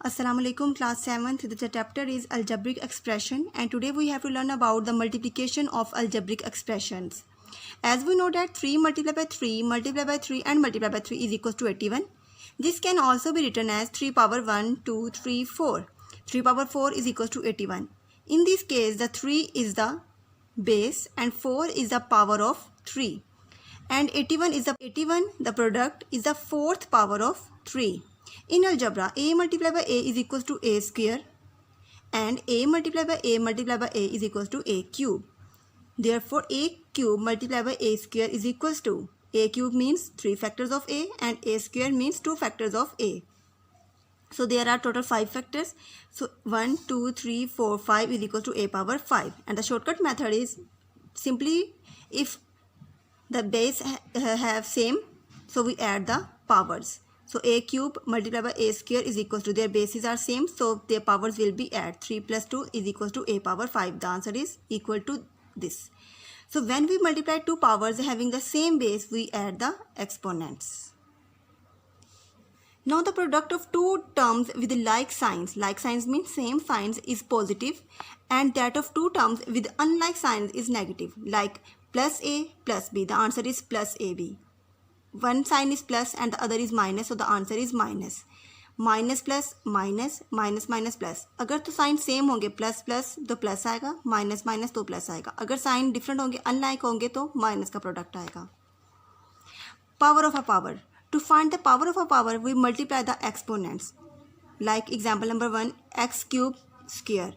Assalamu alaikum, class 7th. The chapter is algebraic expression, and today we have to learn about the multiplication of algebraic expressions. As we know that 3 multiplied by 3 multiplied by 3 and multiplied by 3 is equals to 81. This can also be written as 3 power 1, 2, 3, 4. 3 power 4 is equals to 81. In this case, the 3 is the base and 4 is the power of 3. And 81, the product is the fourth power of 3. In algebra, a multiplied by a is equals to a square and a multiplied by a multiplied by a is equals to a cube. Therefore, a cube multiplied by a square is equals to a cube means 3 factors of a and a square means 2 factors of a. So there are total 5 factors. So 1, 2, 3, 4, 5 is equals to a power 5. And the shortcut method is simply if the base have same, so we add the powers. So a cube multiplied by a square is equals to, their bases are same, so their powers will be add. 3 plus 2 is equals to a power 5. The answer is equal to this. So when we multiply two powers having the same base, we add the exponents. Now the product of two terms with like signs means same signs, is positive, and that of two terms with unlike signs is negative, like plus a plus b. The answer is plus ab. One sign is plus and the other is minus, so the answer is minus. Minus plus minus minus minus plus. अगर तो sign same होंगे plus plus तो plus आएगा, minus minus तो plus आएगा. अगर sign different होंगे unlike होंगे तो माइनस का प्रोडक्ट आएगा. Power of a power. To find the power of a power we multiply the exponents. Like example number 1, x cube square.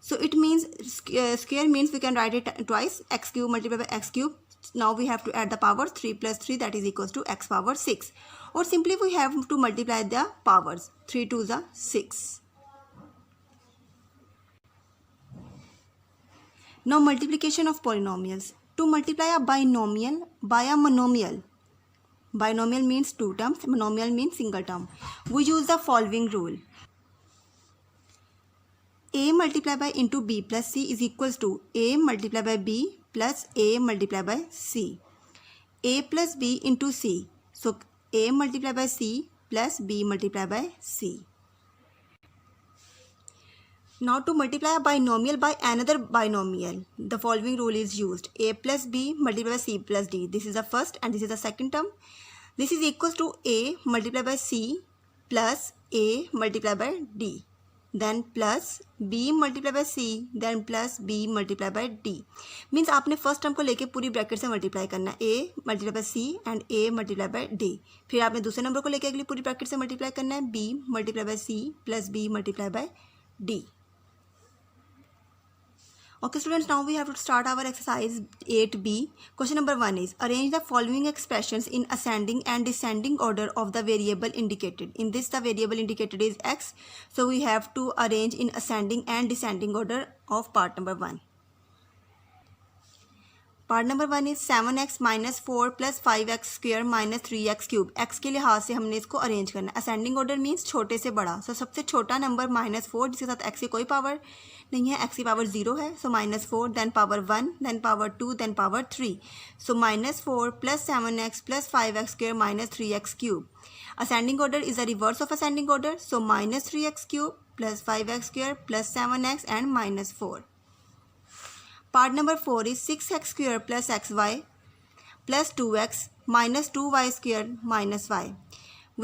So it means square means we can write it twice, x cube multiplied by x cube. Now we have to add the power 3 plus 3, that is equals to x power 6. Or simply we have to multiply the powers. 3 to the 6. Now multiplication of polynomials. To multiply a binomial by a monomial. Binomial means two terms, monomial means single term. We use the following rule. A multiplied by into b plus c is equals to a multiplied by b plus a multiplied by c. A plus b into c. So a multiplied by c plus b multiplied by c. Now to multiply a binomial by another binomial, the following rule is used. A plus b multiplied by c plus d. This is the first and this is the second term. This is equals to a multiplied by c plus a multiplied by d. Then plus b multiplied by c, then plus b multiplied by d. Means आपने first term को लेके पूरी bracket से multiply करना है, a multiplied by c and a multiplied by d. फिर आपने दूसरे नंबर को लेके अगली पूरी ब्रैकेट से मल्टीप्लाई करना है, b multiplied by c plus b multiplied by d. Okay students, now we have to start our exercise 8b. Question number 1 is, arrange the following expressions in ascending and descending order of the variable indicated. In this the variable indicated is x, so we have to arrange in ascending and descending order of part number 1. Part number 1 is 7x minus 4 plus 5x square minus 3x cube. X के लिहाज से हमने इसको arrange करना है. Ascending order means छोटे से बड़ा. सो सबसे छोटा नंबर -4 जिसके साथ x की कोई पावर नहीं है, x की पावर 0 है. So -4 then power 1 then power 2 then power 3. So -4 plus 7x plus 5x square minus 3x cube. Ascending order is the reverse of ascending order. So -3x cube plus 5x square plus 7x and -4. Part number 4 is 6x square plus xy plus 2x minus 2y square minus y.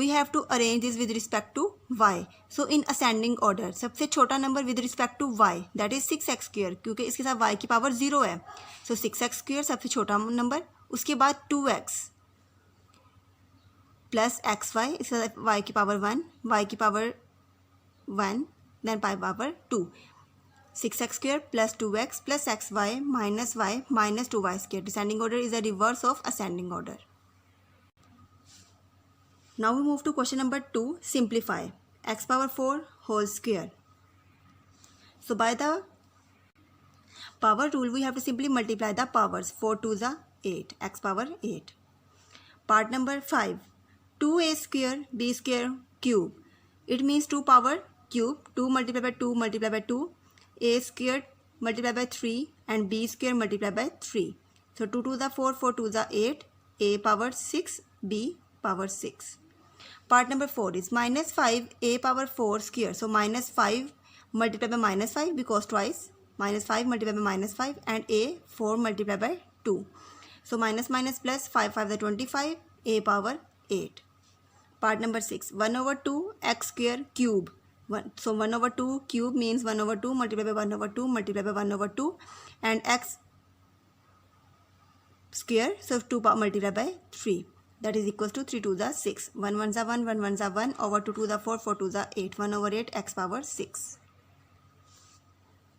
We have to arrange this with respect to y. So in ascending order, सबसे छोटा number with respect to y, that is 6x square, क्योंकि इसके साथ y की power 0 है. So 6x square सबसे छोटा number. उसके बाद 2x plus xy, इसके साथ y की पावर 1, y की power 1 then power 2. 6x square plus 2x plus xy minus y minus 2y square. Descending order is the reverse of ascending order. Now we move to question number 2. Simplify. X power 4 whole square. So by the power rule we have to simply multiply the powers. 4 to the 8. X power 8. Part number 5. 2a square b square cube. It means 2 power cube. 2 multiplied by 2 multiplied by 2. A squared multiplied by 3 and b squared multiplied by 3. So 2 to the 4, 4 to the 8, a power 6, b power 6. Part number 4 is minus 5 a power 4 square. So minus 5 multiplied by minus 5 because twice. Minus 5 multiplied by minus 5 and a 4 multiplied by 2. So minus minus plus 5 5 the 25 a power 8. Part number 6 1 over 2 x square cube. So 1 over 2 cube means 1 over 2 multiplied by 1 over 2 multiplied by 1 over 2 and x square. So 2 multiplied by 3. That is equals to 3 to the 6. 1 1 are 1, 1 1 are 1, over 2 to the 4, 4 to the 8. 1 over 8 x power 6.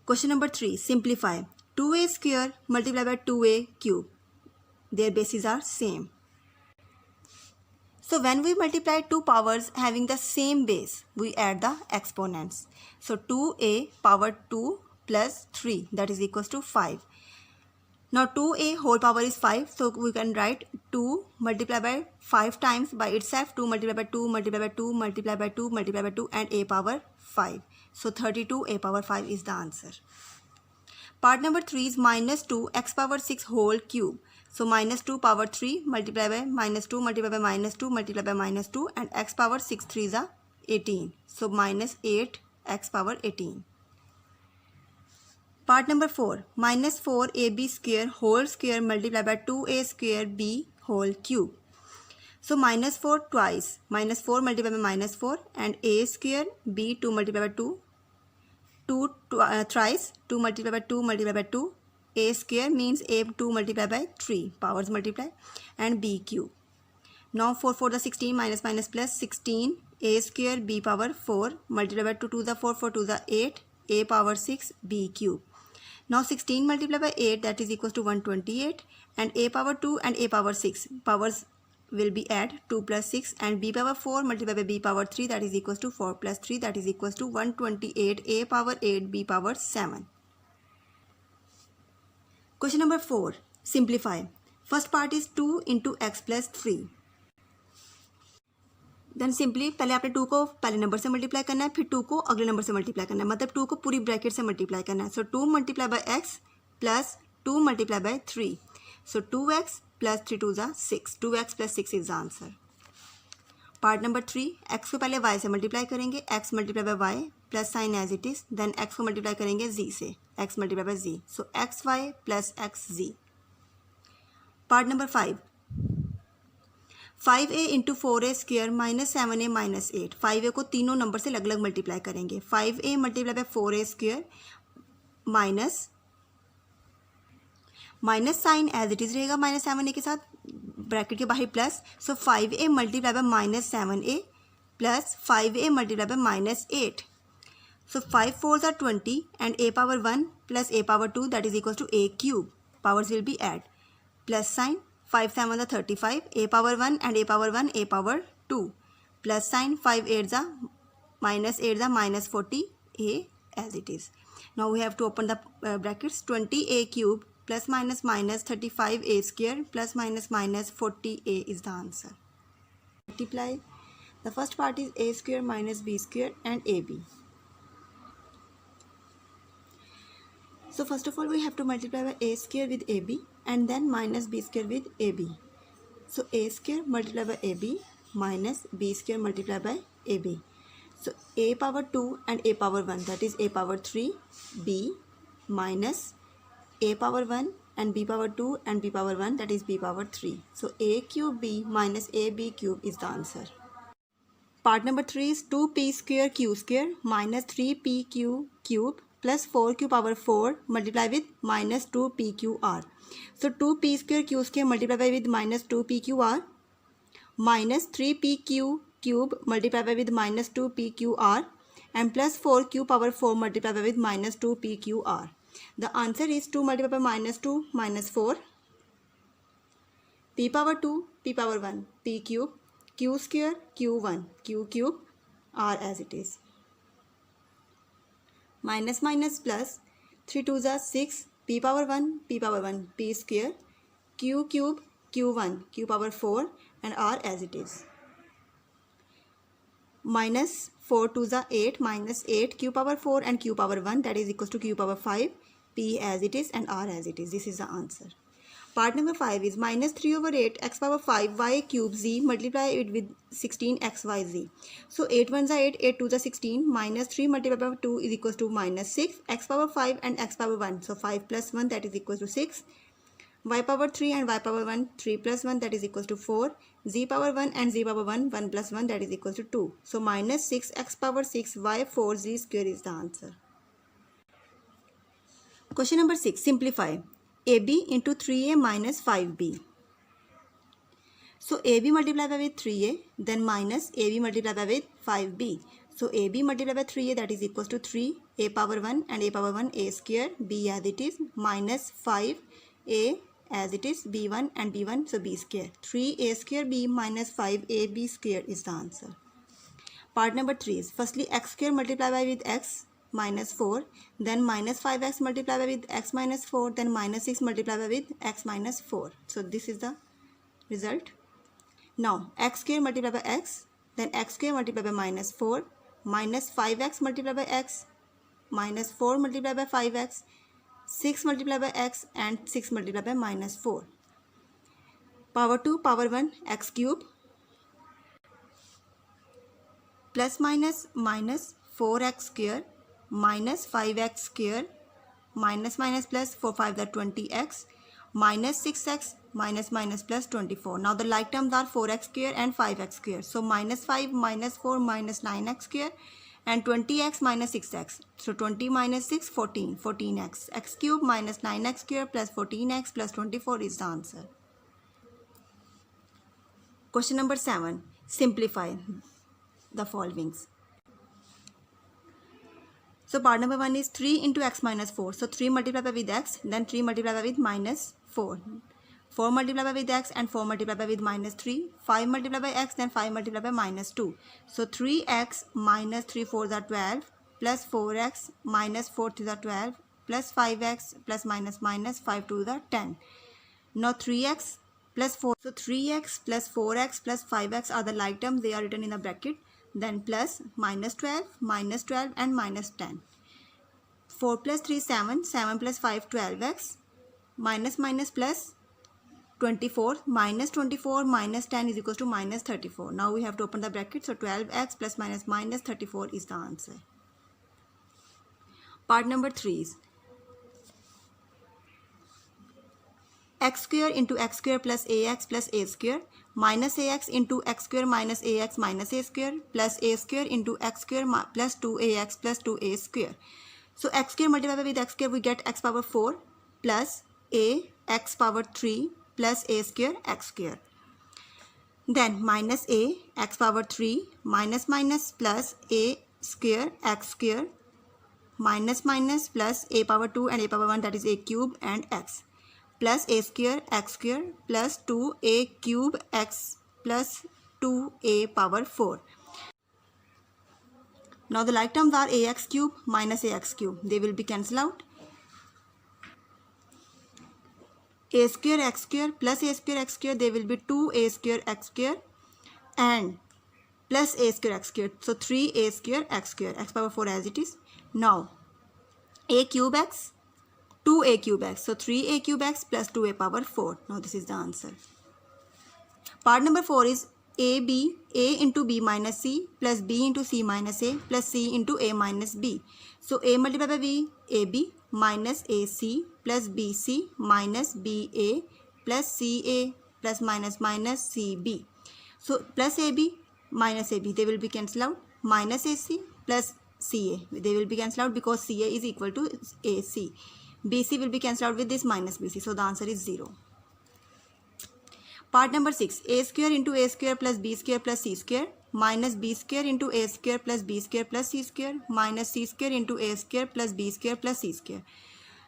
Question number 3. Simplify. 2a square multiplied by 2a cube. Their bases are same. So when we multiply two powers having the same base, we add the exponents. So 2a power 2 plus 3, that is equals to 5. Now 2a whole power is 5, so we can write 2 multiplied by 5 times by itself, 2 multiplied by 2 multiplied by 2 multiplied by 2 multiplied by 2 and a power 5. So 32 a power 5 is the answer. Part number 3 is minus 2 x power 6 whole cube. So minus 2 power 3 multiplied by minus 2 multiplied by minus 2 multiplied by minus 2 and x power 6 3 is 18. So minus 8 x power 18. Part number 4. Minus 4 ab square whole square multiplied by 2a square b whole cube. So minus 4 twice. Minus 4 multiplied by minus 4 and a square b 2 multiplied by 2. 2 thrice. 2 multiplied by 2 multiplied by 2. A square means a 2 multiplied by 3. Powers multiply. And b cube. Now 4 4 the 16 minus minus plus 16 a square b power 4 multiplied by 2 to the 4 4 to the 8 a power 6 b cube. Now 16 multiplied by 8, that is equals to 128 and a power 2 and a power 6 powers will be add 2 plus 6 and b power 4 multiplied by b power 3, that is equals to 4 plus 3, that is equals to 128 a power 8 b power 7. Question number 4. Simplify. First part is 2 into x plus 3. Then simply पहले आपने 2 को पहले number से multiply करना है, फिर 2 को अगले नंबर से मल्टीप्लाई करना है, मतलब 2 को पूरी ब्रैकेट से मल्टीप्लाई करना है. So 2 multiply by x plus 2 multiply by 3. So 2x plus 3 2 ज़ा 6. 2x plus 6 is the answer. Part number 3. x को पहले y से मल्टीप्लाई करेंगे, x multiply by y plus sign as it is. Then x को multiply करेंगे z से, x multiply by z. So xy plus xz. Part number 5. 5a into 4a square minus 7a minus 8. 5a को तीनों number से अलग अलग multiply करेंगे. 5a multiply by 4a square minus minus sign as it is रहेगा minus 7a के साथ, bracket के बाहर plus. So 5a multiply by minus 7a plus 5a multiply by minus 8. So 5 4 are 20 and a power 1 plus a power 2, that is equals to a cube. Powers will be add. Plus sign. 5 7 are 35, a power 1 and a power 1, a power 2. Plus sign. 5 8 are minus 8 are minus 40, a as it is. Now we have to open the brackets. 20a cube plus minus minus 35a square plus minus minus 40a is the answer. Multiply. The first part is a square minus b square and ab. So first of all we have to multiply by a square with ab and then minus b square with ab. So a square multiplied by ab minus b square multiplied by ab. So a power 2 and a power 1, that is a power 3 b minus a power 1 and b power 2 and b power 1, that is b power 3. So a cube b minus ab cube is the answer. Part number 3 is 2p square q square minus 3pq cube plus 4q power 4 multiply with minus 2pqr. So 2p square q square multiply by with minus 2pqr minus 3pq cube multiply by with minus 2pqr and plus 4q power 4 multiply by with minus 2pqr. The answer is 2 multiplied by minus 2 minus 4, p power 2 p power 1 p cube q square q1 q cube r as it is. Minus minus plus 3 2 are 6, p power 1 p power 1 p square q cube q1 q power 4 and r as it is. Minus 4 2 are 8 minus 8 q power 4 and q power 1, that is equals to q power 5, p as it is and r as it is. This is the answer. Part number 5 is minus 3 over 8 x power 5 y cube z, multiply it with 16 x y z. So 8 1s are 8, 8 2s are 16, minus 3 multiplied by 2 is equals to minus 6, x power 5 and x power 1. So 5 plus 1, that is equals to 6. Y power 3 and y power 1, 3 plus 1, that is equals to 4. Z power 1 and z power 1, 1 plus 1, that is equals to 2. So minus 6 x power 6 y 4 z square is the answer. Question number 6. Simplify. AB into 3A minus 5B. So AB multiplied by with 3A, then minus AB multiplied by with 5B. So AB multiplied by 3A, that is equals to 3 A power 1 and A power 1 A square, B as it is, minus 5 A as it is, B1 and B1, so B square. 3A square B minus 5AB square is the answer. Part number 3 is firstly x square multiplied by with x minus 4, then minus 5x multiplied by with x minus 4, then minus 6 multiplied by with x minus 4. So this is the result. Now x square multiplied by x, then x square multiplied by minus 4, minus 5x multiplied by x, minus 4 multiplied by 5x, 6 multiplied by x and 6 multiplied by minus 4. Power 2, power 1, x cube plus minus minus 4x square minus 5x square minus minus plus 4 5 that 20x minus 6x minus minus plus 24. Now the like terms are 4x square and 5x square. So minus 5 minus 4 minus 9x square and 20x minus 6x. So 20 minus 6 14, 14x. X cube minus 9x square plus 14x plus 24 is the answer. Question number 7. Simplify the followings. So part number 1 is 3 into x minus 4. So 3 multiplied by with x, then 3 multiplied by with minus 4. 4 multiplied by with x and 4 multiplied by with minus 3. 5 multiplied by x, then 5 multiplied by minus 2. So 3x minus 3 4s are 12 plus 4x minus 4 3s are 12 plus 5x plus minus minus 5 2s are 10. Now 3x plus 4. So 3x plus 4x plus 5x are the like terms. They are written in the bracket. Then plus minus 12 and minus 10. 4 plus 3 7, 7 plus 5 12x, minus minus plus 24, minus 24 minus 10 is equals to minus 34. Now we have to open the bracket, so 12x plus minus minus 34 is the answer. Part number 3 is x square into x square plus a square minus ax into x square minus ax minus a square plus a square into x square plus 2ax plus 2a square. So x square multiplied with x square, we get x power 4 plus a x power 3 plus a square x square. Then minus a x power 3 minus minus plus a square x square minus minus plus a power 2 and a power 1, that is a cube and x, plus a square x square plus 2a cube x plus 2a power 4. Now the like terms are ax cube minus ax cube. They will be cancelled out. A square x square plus a square x square, they will be 2a square x square and plus a square x square. So 3a square x power 4 as it is. Now a cube x, 2a cube x. So 3a cube x plus 2a power 4. Now this is the answer. Part number 4 is a into b minus c plus b into c minus a plus c into a minus b. So a multiplied by b, ab minus ac plus bc minus ba plus ca plus minus minus cb. So plus ab minus ab, they will be cancelled out. Minus ac plus ca, they will be cancelled out because ca is equal to ac. BC will be cancelled out with this minus BC. So the answer is 0. Part number 6. A square into a square plus b square plus c square minus b square into a square plus b square plus c square minus c square into a square plus b square plus c square.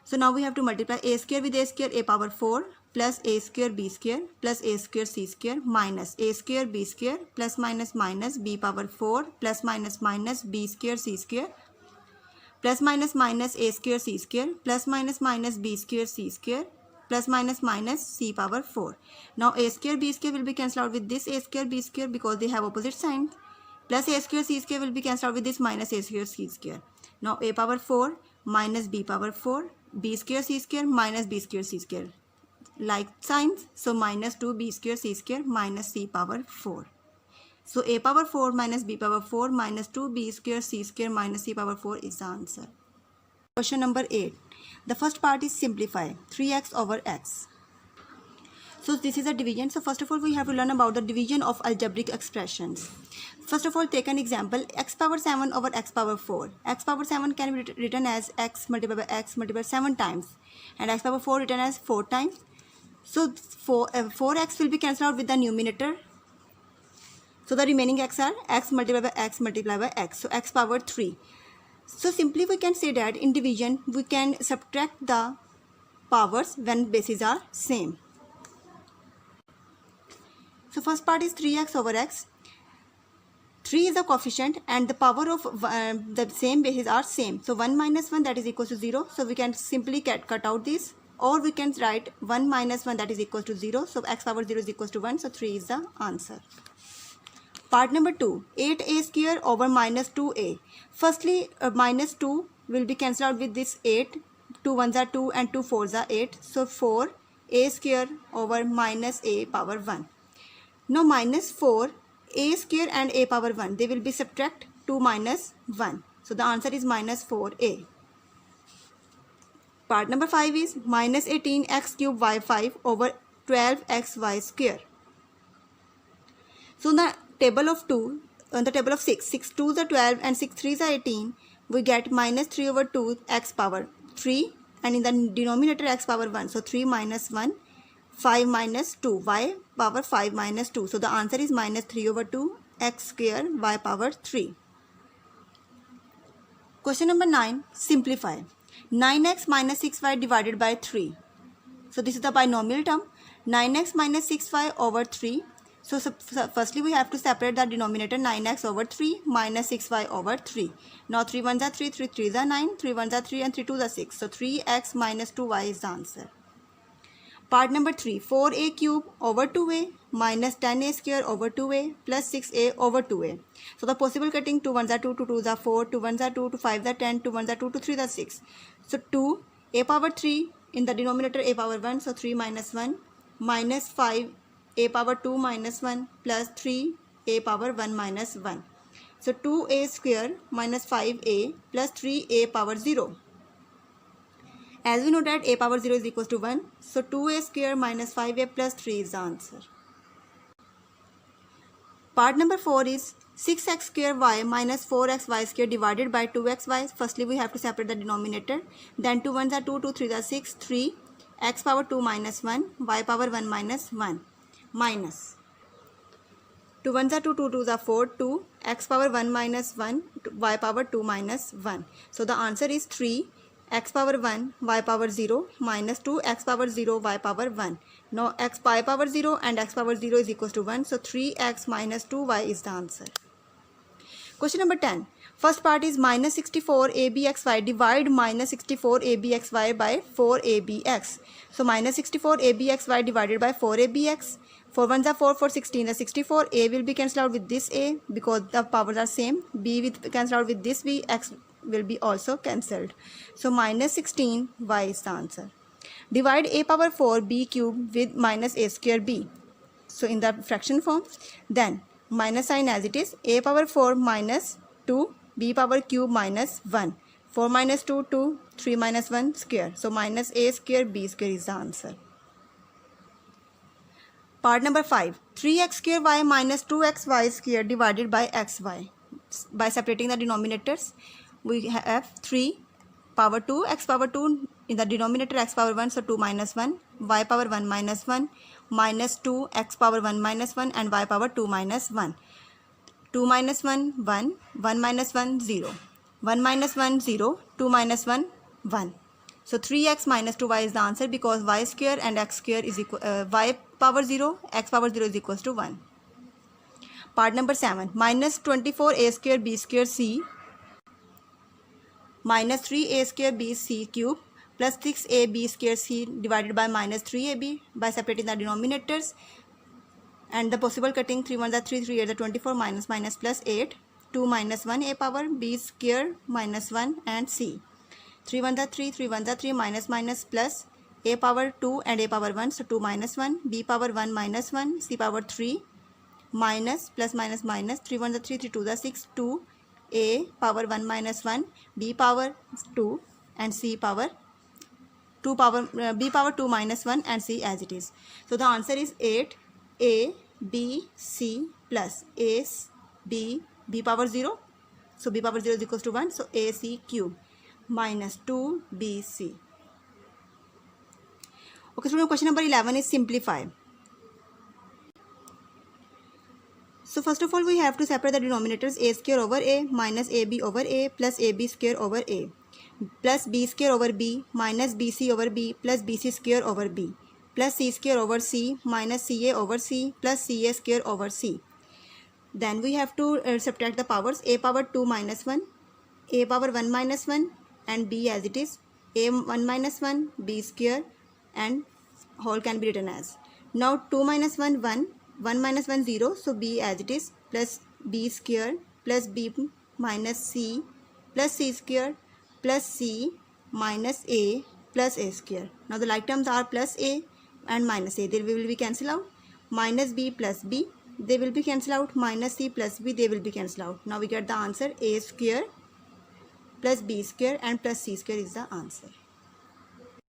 So now we have to multiply a square with a square, a power 4 plus a square b square plus a square c square minus a square b square plus minus minus b power 4 plus minus minus b square c square plus minus minus a square c square plus minus minus b square c square plus minus minus c power 4. Now a square b square will be cancelled out with this a square b square because they have opposite signs, plus a square c square will be cancelled out with this minus a square c square. Now a power 4 minus b power 4, b square c square minus b square c square. like signs. So minus 2b square c square minus c power 4. So a power 4 minus b power 4 minus 2b square c square minus c power 4 is the answer. Question number 8. The first part is simplify 3x over x. So this is a division. So first of all we have to learn about the division of algebraic expressions. First of all, take an example, x power 7 over x power 4. X power 7 can be written as x multiplied by x multiplied 7 times, and x power 4 written as 4 times. So 4x will be cancelled out with the numerator. So the remaining x are x multiplied by x multiplied by x. So x power 3. So simply we can say that in division we can subtract the powers when bases are same. So first part is 3x over x. 3 is a coefficient and the power of the same bases are same. So 1 minus 1 that is equal to 0. So we can simply cut out this, or we can write 1 minus 1 that is equal to 0. So x power 0 is equal to 1. So 3 is the answer. Part number 2, 8a square over minus 2a. Firstly, minus 2 will be cancelled out with this 8. 2 1s are 2 and 2 4s are 8. So 4a square over minus a power 1. Now minus 4, a square and a power 1, they will be subtract 2 minus 1. So the answer is minus 4a. Part number 5 is minus 18x cube y5 over 12xy square. So in the table of 2, on the table of 6, 6 2s are 12 and 6 3s are 18, we get minus 3 over 2 x power 3, and in the denominator x power 1. So 3 minus 1, 5 minus 2, y power 5 minus 2. So the answer is minus 3 over 2 x square y power 3. Question number 9, simplify 9x minus 6y divided by 3. So this is the binomial term, 9x minus 6y over 3. So firstly we have to separate the denominator 9x over 3 minus 6y over 3. Now 3 1s are 3, 3 3s are 9, 3 1s are 3 and 3 2s are 6. So 3x minus 2y is the answer. Part number 3, 4a cube over 2a minus 10a square over 2a plus 6a over 2a. So the possible cutting, 2 1s are 2, 2 2s are 4, 2 1s are 2, 2 5s are 10, 2 1s are 2, 2 3s are 6. So 2 a power 3 in the denominator a power 1. So 3 minus 1 minus 5 a power 2 minus 1 plus 3 a power 1 minus 1. So 2a square minus 5a plus 3a power 0. As we know that a power 0 is equal to 1. So 2a square minus 5a plus 3 is the answer. Part number 4 is 6x square y minus 4xy square divided by 2xy. Firstly we have to separate the denominator. Then 2 1s are 2, 2 3s are 6, 3 x power 2 minus 1, y power 1 minus 1. Minus 2 1s are 2, 2 2s are 4, 2 x power 1 minus 1, y power 2 minus 1. So the answer is 3 x power 1 y power 0 minus 2 x power 0 y power 1. Now x y power 0 and x power 0 is equal to 1. So 3x minus 2y is the answer. Question number 10. First part is minus 64 abxy divide minus 64 abxy by 4 abx. So minus 64 abxy divided by 4 abx. 4 1s are 4, 4 16 is 64. A will be cancelled out with this a because the powers are same. B will cancel out with this b. X will be also cancelled. So minus 16 y is the answer. Divide a power 4 b cube with minus a square b. So in the fraction form, then minus sign as it is, a power 4 minus 2 b power cube minus 1. 4 minus 2 2, 3 minus 1 square. So minus a square b square is the answer. Part number 5, 3x square y minus 2xy square divided by xy. By separating the denominators, we have 3 power 2 x power 2 in the denominator x power 1. So 2 minus 1, y power 1 minus 1 minus 2 x power 1 minus 1 and y power 2 minus 1. 2 minus 1 1, 1 minus 1 0, 1 minus 1 0, 2 minus 1 1. So 3x minus 2y is the answer because y square and x square is equal, y power 0, x power 0 is equal to 1. Part number 7, minus 24a square b square c minus 3a square b c cube plus 6ab square c divided by minus 3ab by separating the denominators and the possible cutting, 3 1s are 3, 3 8 are 24, minus minus plus 8, 2 minus 1 a power b square minus 1 and c. 3 1s are 3, 3 1s are 3, minus minus plus a power 2 and a power 1, so 2 minus 1, b power 1 minus 1, c power 3 minus plus minus minus 3 1 the 3 3 2 the 6 2 a power 1 minus 1, b power 2 and c power 2 power b power 2 minus 1 and c as it is. So the answer is 8 a b c plus a b b power 0. So b power 0 is equals to 1. So a c cube minus 2 b c. Okay, student, question number 11 is simplify. So first of all, we have to separate the denominators a square over a minus ab over a plus ab square over a plus b square over b minus bc over b plus bc square over b plus c square over c minus ca over c plus ca square over c. Then we have to subtract the powers. A power 2 minus 1, a power 1 minus 1 and b as it is, a 1 minus 1, b square and whole can be written as. Now 2 minus 1 1, 1 minus 1 0, so b as it is plus b square plus b minus c plus c square plus c minus a plus a square. Now the like terms are plus a and minus a, they will be cancelled out. Minus b plus b, they will be cancelled out. Minus c plus b, they will be cancelled out. Now we get the answer a square plus b square and plus c square is the answer.